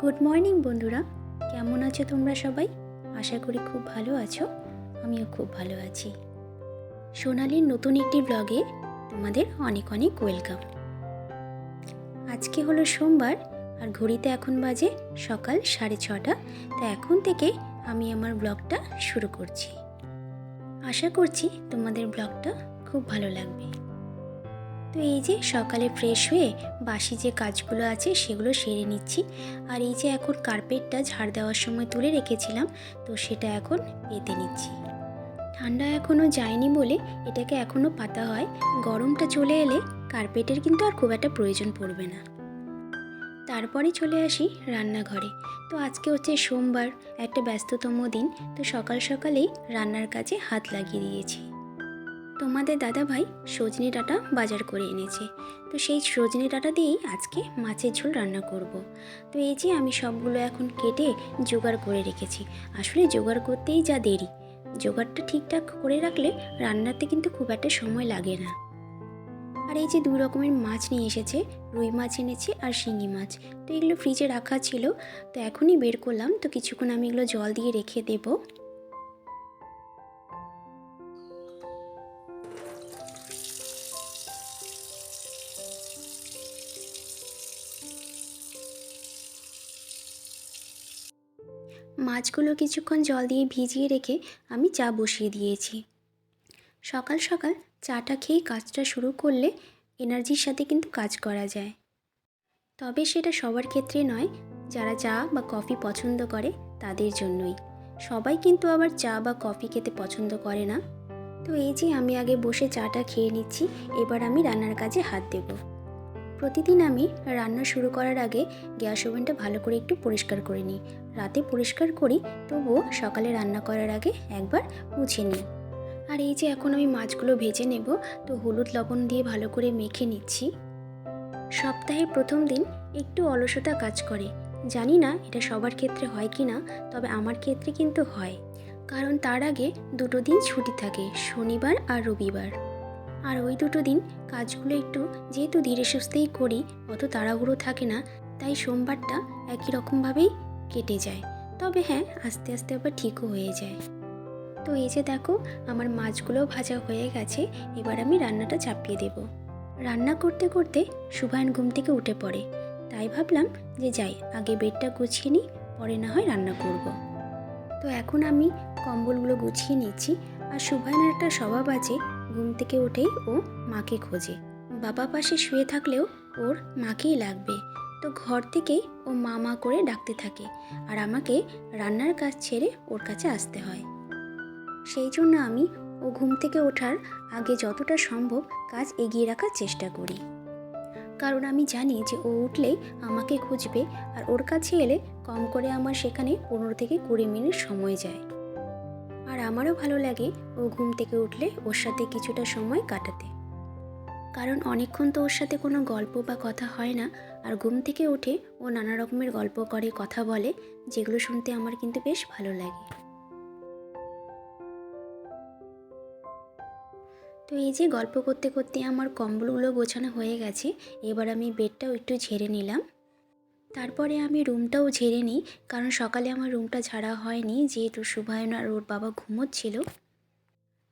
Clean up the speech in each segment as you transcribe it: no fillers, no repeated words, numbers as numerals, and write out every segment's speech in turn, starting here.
Good morning বন্ধুরা, কেমন আছো তোমরা সবাই? আশা করি খুব ভালো আছো। আমিও খুব ভালো আছি। সোনালির নতুন একটি ব্লগে তোমাদের অনেক অনেক ওয়েলকাম। আজকে হলো সোমবার আর ঘড়িতে এখন বাজে সকাল 6:30। তো এখন থেকে আমি আমার ব্লগটা শুরু করছি। আশা করছি তোমাদের ব্লগটা খুব ভালো লাগবে। তো এই যে সকালে ফ্রেশ হয়ে বাসি যে কাজগুলো আছে সেগুলো সেরে নিচ্ছি। আর এই যে এখন কার্পেটটা ঝাড় দেওয়ার সময় তুলে রেখেছিলাম, তো সেটা এখন পেতে নিচ্ছি। ঠান্ডা এখনও যায়নি বলে এটাকে এখনও পাতা হয়। গরমটা চলে এলে কার্পেটের কিন্তু আর খুব একটা প্রয়োজন পড়বে না। তারপরে চলে আসি রান্নাঘরে। তো আজকে হচ্ছে সোমবার, একটা ব্যস্ততম দিন। তো সকাল সকালেই রান্নার কাজে হাত লাগিয়ে দিয়েছি। তোমাদের দাদাভাই সজনে ডাঁটা বাজার করে এনেছে, তো সেই সজনে ডাঁটা দিয়েই আজকে মাছের ঝোল রান্না করব। তো এই যে আমি সবগুলো এখন কেটে জোগাড় করে রেখেছি। আসলে জোগাড় করতেই যা দেরি, জোগাড়টা ঠিকঠাক করে রাখলে রান্নাতে কিন্তু খুব একটা সময় লাগে না। আর এই যে 2 রকমের মাছ নিয়ে এসেছে, রুই মাছ এনেছে আর শিঙি মাছ। তো এগুলো ফ্রিজে রাখা ছিল, তো এখনই বের করলাম। তো কিছুক্ষণ আমি এগুলো জল দিয়ে রেখে দেবো। মাছগুলো কিছুক্ষণ জল দিয়ে ভিজিয়ে রেখে আমি চা বসিয়ে দিয়েছি। সকাল সকাল চাটা খেয়ে কাজটা শুরু করলে এনার্জির সাথে কিন্তু কাজ করা যায়। তবে সেটা সবার ক্ষেত্রে নয়, যারা চা বা কফি পছন্দ করে তাদের জন্যই। সবাই কিন্তু আবার চা বা কফি খেতে পছন্দ করে না। তো এই যে আমি আগে বসে চাটা খেয়ে নিচ্ছি, এবার আমি রান্নার কাজে হাত দেব। প্রতিদিন আমি রান্না শুরু করার আগে গ্যাস ওভেনটা ভালো করে একটু পরিষ্কার করে নিই। রাতে পরিষ্কার করি, তবুও সকালে রান্না করার আগে একবার মুছে নিই। আর এই যে এখন আমি মাছগুলো ভেজে নেব, তো হলুদ লবণ দিয়ে ভালো করে মেখে নিচ্ছি। সপ্তাহের প্রথম দিন একটু অলসতা কাজ করে। জানি না এটা সবার ক্ষেত্রে হয় কি না, তবে আমার ক্ষেত্রে কিন্তু হয়। কারণ তার আগে 2 দিন ছুটি থাকে, শনিবার আর রবিবার। আর ওই 2 দিন কাজগুলো একটু যেহেতু ধীরে সুস্থেই করি, অত তাড়াহুড়ো থাকে না, তাই সোমবারটা একই রকমভাবেই কেটে যায়। তবে হ্যাঁ, আস্তে আস্তে আবার ঠিকও হয়ে যায়। তো এই যে দেখো, আমার মাছগুলো ভাজা হয়ে গেছে। এবার আমি রান্নাটা চাপিয়ে দেব। রান্না করতে করতে শুভায়ন ঘুম থেকে উঠে পড়ে, তাই ভাবলাম যে যাই আগে বেডটা গুছিয়ে নিই, পরে না হয় রান্না করব। তো এখন আমি কম্বলগুলো গুছিয়ে নিচ্ছি। আর শুভায়নের একটা স্বভাব আছে, ঘুম থেকে উঠেই ও মাকে খোঁজে। বাবা পাশে শুয়ে থাকলেও ওর মাকেই লাগবে। তো ঘর থেকেই ও মা মা করে ডাকতে থাকে, আর আমাকে রান্নার কাজ ছেড়ে ওর কাছে আসতে হয়। সেই জন্য আমি ও ঘুম থেকে ওঠার আগে যতটা সম্ভব কাজ এগিয়ে রাখার চেষ্টা করি। কারণ আমি জানি যে ও উঠলেই আমাকে খুঁজবে, আর ওর কাছে এলে কম করে আমার সেখানে 15 থেকে 20 মিনিট সময় যায়। আর আমারও ভালো লাগে ও ঘুম থেকে উঠলে ওর সাথে কিছুটা সময় কাটাতে। কারণ অনেকক্ষণ তো ওর সাথে কোনো গল্প বা কথা হয় না, আর ঘুম থেকে উঠে ও নানা রকমের গল্প করে, কথা বলে, যেগুলো শুনতে আমার কিন্তু বেশ ভালো লাগে। তো এই যে গল্প করতে করতে আমার কম্বলগুলো গোছানো হয়ে গেছে। এবার আমি বেডটাও একটু ঝেড়ে নিলাম। তারপরে আমি রুমটাও ঝেড়ে নিই, কারণ সকালে আমার রুমটা ঝাড়া হয়নি, যেহেতু শুভায়ন আর ওর বাবা ঘুমোচ্ছিল।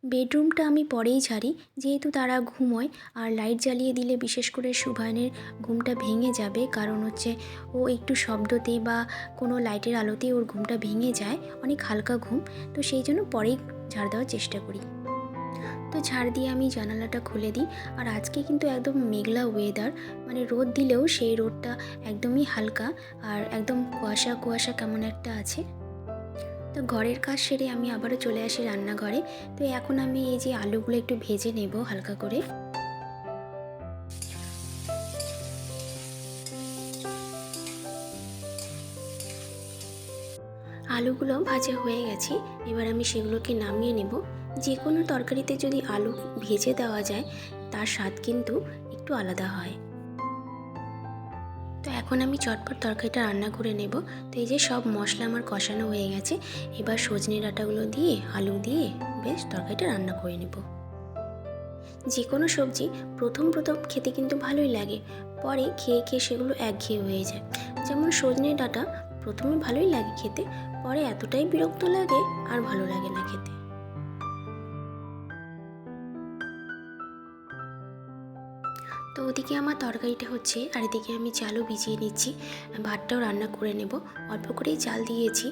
বেডরুমটা আমি পরেই ঝাড়ি, যেহেতু তারা ঘুমোয়। আর লাইট জ্বালিয়ে দিলে বিশেষ করে শুভায়নের ঘুমটা ভেঙে যাবে, কারণ হচ্ছে ও একটু শব্দতে বা কোনো লাইটের আলোতেই ওর ঘুমটা ভেঙে যায়, অনেক হালকা ঘুম। তো সেই জন্য পরেই ঝাড় দেওয়ার চেষ্টা করি। তো ঝাড় দিয়ে আমি জানালাটা খুলে দিই। আর আজকে কিন্তু একদম মেঘলা ওয়েদার, মানে রোদ দিলেও সেই রোদটা একদমই হালকা, আর একদম কুয়াশা কুয়াশা কেমন একটা আছে। তো ঘরের কাজ সেরে আমি আবারও চলে আসি রান্নাঘরে। তো এখন আমি এই যে আলুগুলো একটু ভেজে নেব হালকা করে। আলুগুলো ভাজা হয়ে গেছে, এবার আমি সেগুলোকে নামিয়ে নেব। যে কোনো তরকারিতে যদি আলু ভেজে দেওয়া যায়, তার স্বাদ কিন্তু একটু আলাদা হয়। তো এখন আমি চটপট তরকারিটা রান্না করে নেব। তো এই যে সব মশলা আমার কষানো হয়ে গেছে, এবার সজনে ডাঁটাগুলো দিয়ে আলু দিয়ে বেশ তরকারিটা রান্না করে নেব। যে কোনো সবজি প্রথম প্রথম খেতে কিন্তু ভালোই লাগে, পরে খেয়ে খেয়ে সেগুলো একঘেয়ে হয়ে যায়। যেমন সজনে ডাঁটা প্রথমে ভালোই লাগে খেতে, পরে এতটাই বিরক্ত লাগে আর ভালো লাগে না খেতে। তো ওদিকে আমার তরকারিটা হচ্ছে আর এদিকে আমি চালও ভিজিয়ে নিচ্ছি, ভাতটাও রান্না করে নেব। অল্প করেই চাল দিয়েছি,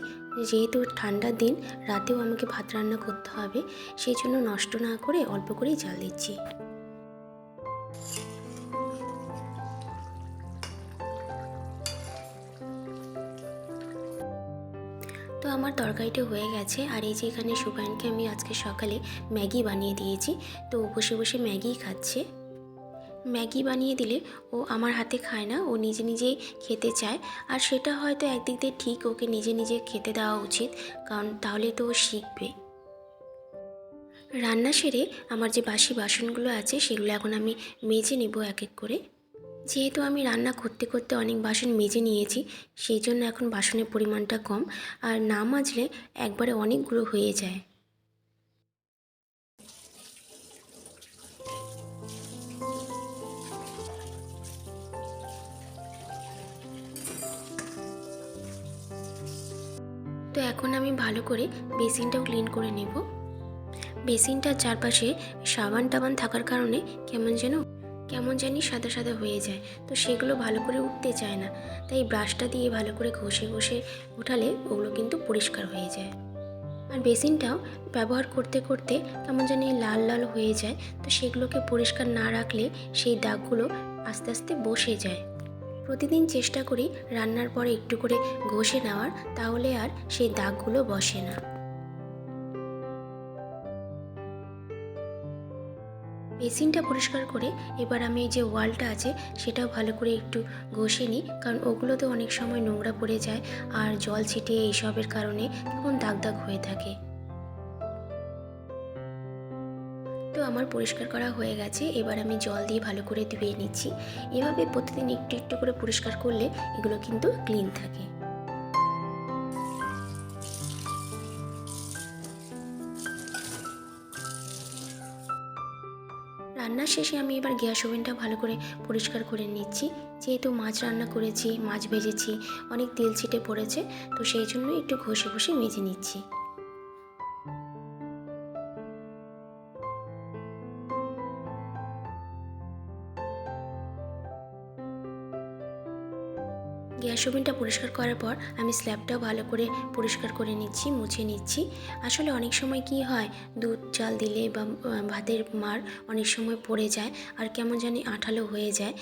যেহেতু ঠান্ডার দিন রাতেও আমাকে ভাত রান্না করতে হবে, সেই জন্য নষ্ট না করে অল্প করেই চাল দিচ্ছি। তো আমার তরকারিটা হয়ে গেছে, আর এই যে এখানে সুবায়নকে আমি আজকে সকালে ম্যাগি বানিয়ে দিয়েছি। তো ও বসে বসে ম্যাগিই খাচ্ছে। ম্যাগি বানিয়ে দিলে ও আমার হাতে খায় না, ও নিজে নিজেই খেতে চায়। আর সেটা হয়তো একদিক দিয়ে ঠিক, ওকে নিজে নিজে খেতে দেওয়া উচিত, কারণ তাহলে তো ও শিখবে। রান্না সেরে আমার যে বাসি বাসনগুলো আছে সেগুলো এখন আমি মেজে নেব এক এক করে। যেহেতু আমি রান্না করতে করতে অনেক বাসন মেজে নিয়েছি, সেই জন্য এখন বাসনের পরিমাণটা কম, আর না মাজলে একবারে অনেকগুলো হয়ে যায়। তো এখন আমি ভালো করে বেসিনটাও ক্লিন করে নেব। বেসিনটার চারপাশে সাবান টাবান থাকার কারণে কেমন জানি সাদা সাদা হয়ে যায়, তো সেগুলো ভালো করে উঠতে চায় না। তাই ব্রাশটা দিয়ে ভালো করে ঘষে ঘষে উঠালে ওগুলো কিন্তু পরিষ্কার হয়ে যায়। আর বেসিনটাও ব্যবহার করতে করতে কেমন জানি লাল লাল হয়ে যায়, তো সেগুলোকে পরিষ্কার না রাখলে সেই দাগগুলো আস্তে আস্তে বসে যায়। প্রতিদিন চেষ্টা করি রান্নার পরে একটু করে ঘষে নেওয়ার, তাহলে আর সেই দাগগুলো বসে না। বেসিনটা পরিষ্কার করে এবার আমি এই যে ওয়ালটা আছে সেটাও ভালো করে একটু ঘষে নিই, কারণ ওগুলোতে অনেক সময় নোংরা পড়ে যায় আর জল ছিটিয়ে এইসবের কারণে কেমন দাগ দাগ হয়ে থাকে। তো আমার পরিষ্কার করা হয়ে গেছে, এবার আমি জল দিয়ে ভালো করে ধুয়ে নিচ্ছি। এভাবে প্রতিদিন একটু একটু করে পরিষ্কার করলে এগুলো কিন্তু ক্লিন থাকে। রান্নার শেষে আমি এবার গ্যাস ওভেনটা ভালো করে পরিষ্কার করে নিচ্ছি। যেহেতু মাছ রান্না করেছি, মাছ ভেজেছি, অনেক তেল ছিটে পড়েছে, তো সেই জন্য একটু ঘষে ঘষে মেজে নিচ্ছি। গ্যাস ওভেনটা পরিষ্কার করার পর আমি স্ল্যাবটাও ভালো করে পরিষ্কার করে নিচ্ছি, মুছে নিচ্ছি। আসলে অনেক সময় কি হয়, দুধ চাল দিলে বা ভাতের মার অনেক সময় পড়ে যায় আর কেমন জানি আঠালো হয়ে যায়,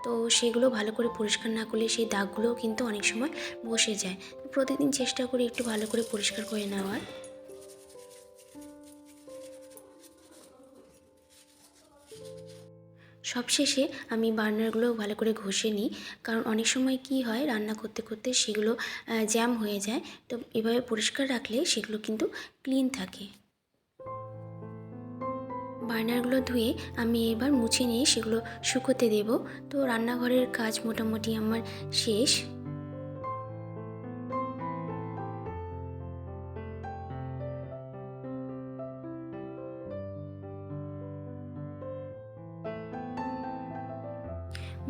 তো সেগুলো ভালো করে পরিষ্কার না করলে সেই দাগগুলোও কিন্তু অনেক সময় বসে যায়। প্রতিদিন চেষ্টা করি একটু ভালো করে পরিষ্কার করে নেওয়ার। সবশেষে আমি বার্নারগুলো ভালো করে ঘষে নিই, কারণ অনেক সময় কি হয় রান্না করতে করতে সেগুলো জ্যাম হয়ে যায়, তো এভাবে পরিষ্কার রাখলে সেগুলো কিন্তু ক্লিন থাকে। বার্নারগুলো ধুয়ে আমি এবার মুছে নিয়ে সেগুলো শুকোতে দেব। তো রান্নাঘরের কাজ মোটামুটি আমার শেষ।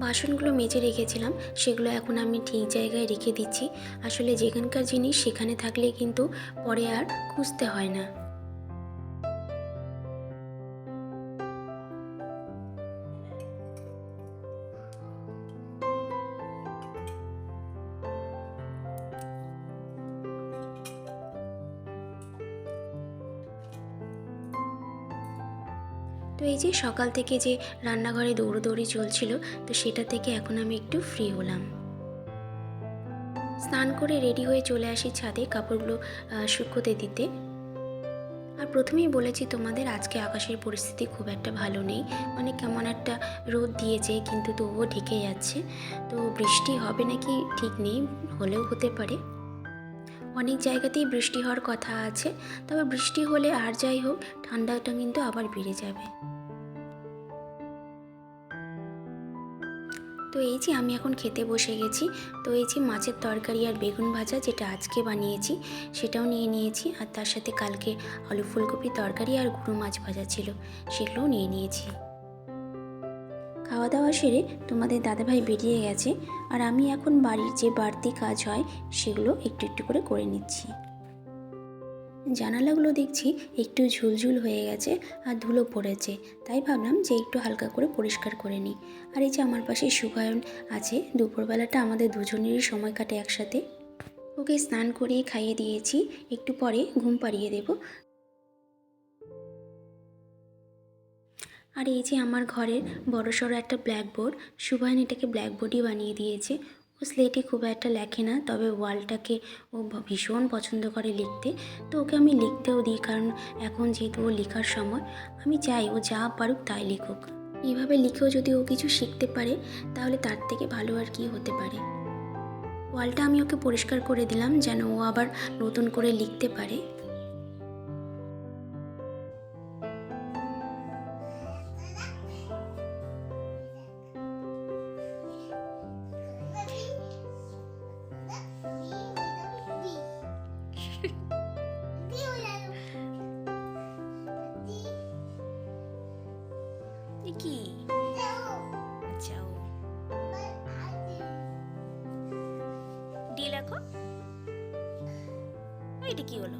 বাসনগুলো মেজে রেখেছিলাম সেগুলো এখন আমি ঠিক জায়গায় রেখে দিচ্ছি। আসলে যেখানকার জিনিস সেখানে থাকলে কিন্তু পরে আর খুঁজতে হয় না। তো এই যে সকাল থেকে যে রান্নাঘরে দৌড়োদৌড়ি চলছিল, তো সেটা থেকে এখন আমি একটু ফ্রি হলাম। স্নান করে রেডি হয়ে চলে আসি ছাদে কাপড়গুলো শুকোতে দিতে। আর প্রথমেই বলেছি তোমাদের আজকে আকাশের পরিস্থিতি খুব একটা ভালো নেই, মানে কেমন একটা রোদ দিয়েছে কিন্তু তবুও ঢেকে যাচ্ছে। তো বৃষ্টি হবে নাকি ঠিক নেই, হলেও হতে পারে। অনেক জায়গাতেই বৃষ্টি হওয়ার কথা আছে, তবে বৃষ্টি হলে আর যাই হোক ঠান্ডাটা কিন্তু আবার বেড়ে যাবে। তো এই যে আমি এখন খেতে বসে গেছি। তো এই যে মাছের তরকারি আর বেগুন ভাজা যেটা আজকে বানিয়েছি সেটাও নিয়ে নিয়েছি, আর তার সাথে কালকে আলু ফুলকপি তরকারি আর গুঁড়ো মাছ ভাজা ছিল, সেগুলোও নিয়ে নিয়েছি। খাওয়া দাওয়া সেরে তোমাদের দাদাভাই বেরিয়ে গেছে, আর আমি এখন বাড়ির যে বাড়তি কাজ হয় সেগুলো একটু একটু করে করে নিচ্ছি। জানালাগুলো দেখছি একটু ঝুলঝুল হয়ে গেছে আর ধুলো পড়েছে, তাই ভাবলাম যে একটু হালকা করে পরিষ্কার করে নিই। আর এই যে আমার পাশে শুভায়ন আছে, দুপুরবেলাটা আমাদের দুজনেরই সময় কাটে একসাথে। ওকে স্নান করিয়ে খাইয়ে দিয়েছি, একটু পরে ঘুম পাড়িয়ে দেব। আর এই যে আমার ঘরের বড়সড় একটা ব্ল্যাকবোর্ড, শুভায়ন এটাকে ব্ল্যাকবোর্ডই বানিয়ে দিয়েছে। ও স্লেটে খুব একটা লেখে না, তবে ওয়ালটাকে ও ভীষণ পছন্দ করে লিখতে, তো ওকে আমি লিখতেও দিই, কারণ এখন যেহেতু ও লেখার সময়, আমি চাই ও যা পারুক তাই লিখুক। এইভাবে লিখেও যদি ও কিছু শিখতে পারে তাহলে তার থেকে ভালো আর কি হতে পারে। ওয়ালটা আমি ওকে পরিষ্কার করে দিলাম যেন ও আবার নতুন করে লিখতে পারে। কি আচ্ছা, ও ডি লেখো। এটা কি হলো?